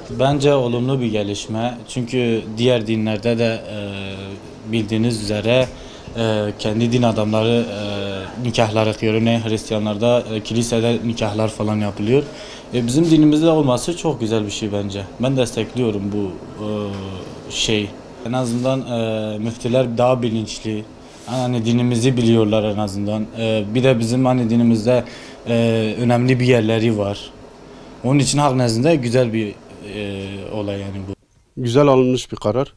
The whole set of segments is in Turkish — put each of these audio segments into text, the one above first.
Bence olumlu bir gelişme. Çünkü diğer dinlerde de bildiğiniz üzere kendi din adamları nikahlar kıyıyor. Örneğin Hristiyanlarda kilisede nikahlar falan yapılıyor. Bizim dinimizde olması çok güzel bir şey bence. Ben destekliyorum bu şey. En azından müftüler daha bilinçli. Hani dinimizi biliyorlar en azından. Bir de bizim hani dinimizde önemli bir yerleri var. Onun için halk nezdinde güzel bir olay yani bu. Güzel alınmış bir karar.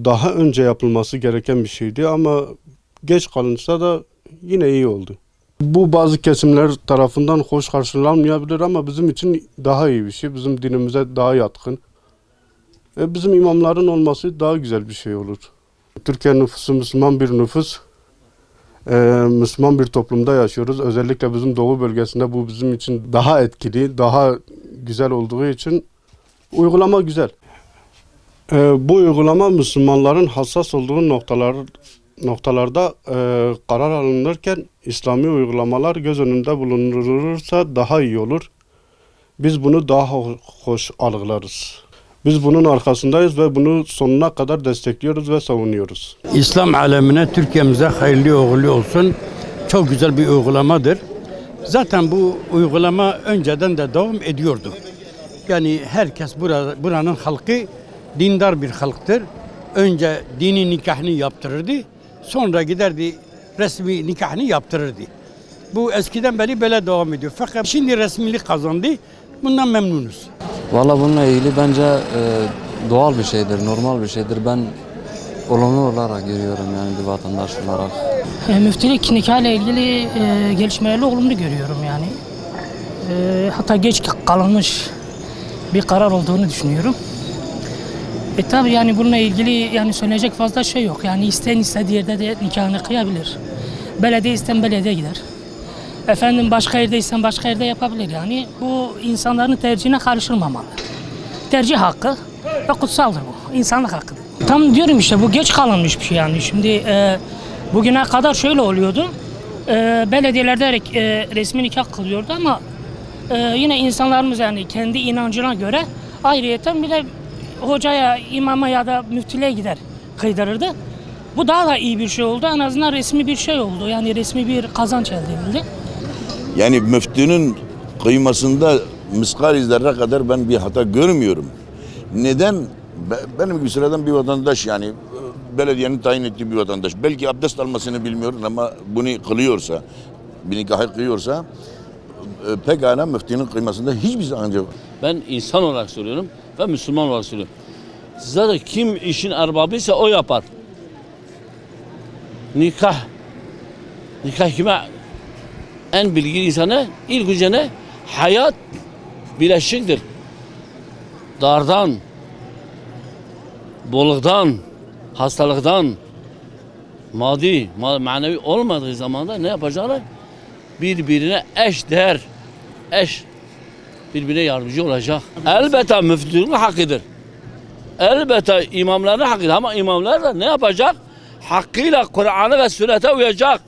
Daha önce yapılması gereken bir şeydi ama geç kalınsa da yine iyi oldu. Bu bazı kesimler tarafından hoş karşılanmayabilir ama bizim için daha iyi bir şey. Bizim dinimize daha yatkın. Bizim imamların olması daha güzel bir şey olur. Türkiye nüfusu Müslüman bir nüfus. Müslüman bir toplumda yaşıyoruz. Özellikle bizim doğu bölgesinde bu bizim için daha etkili, daha güzel olduğu için uygulama güzel. Bu uygulama Müslümanların hassas olduğu noktalarda karar alınırken İslami uygulamalar göz önünde bulundurulursa daha iyi olur. Biz bunu daha hoş algılarız. Biz bunun arkasındayız ve bunu sonuna kadar destekliyoruz ve savunuyoruz. İslam alemine, Türkiye'mize hayırlı uğurlu olsun. Çok güzel bir uygulamadır. Zaten bu uygulama önceden de devam ediyordu. Yani herkes buranın halkı dindar bir halktır. Önce dini nikahını yaptırırdı. Sonra giderdi resmi nikahını yaptırırdı. Bu eskiden beri böyle devam ediyor. Fakat şimdi resmilik kazandı. Bundan memnunuz. Valla bununla ilgili bence doğal bir şeydir, normal bir şeydir. Ben olumlu olarak görüyorum yani bir vatandaş olarak. Müftülük nikahla ilgili gelişmeleri olumlu görüyorum yani. Hatta geç kalınmış bir karar olduğunu düşünüyorum. Tabii yani bununla ilgili yani söyleyecek fazla şey yok. Yani isteyen istediği yerde de nikahını kıyabilir. Belediye isteyen belediye gider. Efendim başka yerde isteyen başka yerde yapabilir yani. Bu insanların tercihine karışılmamalı. Tercih hakkı ve kutsaldır bu. İnsanlık hakkıdır. Tam diyorum işte bu geç kalınmış bir şey yani. Şimdi bugüne kadar şöyle oluyordu. Belediyelerde resmi nikah kılıyordu ama yine insanlarımız yani kendi inancına göre ayrıyeten bir de hocaya, imama ya da müftülüğe gider kıydırırdı. Bu daha da iyi bir şey oldu. En azından resmi bir şey oldu. Yani resmi bir kazanç elde edildi. Yani müftünün kıymasında miskal zerre kadar ben bir hata görmüyorum. Neden? Benim gibi sıradan bir vatandaş yani belediyenin tayin ettiği bir vatandaş. Belki abdest almasını bilmiyor ama bunu kılıyorsa, bir nikahı kılıyorsa pekala müftünün kıymasında hiçbir sakınca yok. Ben insan olarak söylüyorum ve Müslüman olarak söylüyorum. Zaten kim işin erbabıysa o yapar. Nikah kime en bilgili insanı ilk önce ne? Hayat bileşiktir. Dardan, bolluktan, hastalıktan, maddi, manevi olmadığı zamanda ne yapacaklar? Birbirine eşdeğer, birbirine yardımcı olacak. Elbette müftülüğün hakkıdır. Elbette imamların hakkıdır ama imamlar da ne yapacak? Hakkıyla Kur'an'a ve sünnete uyacak.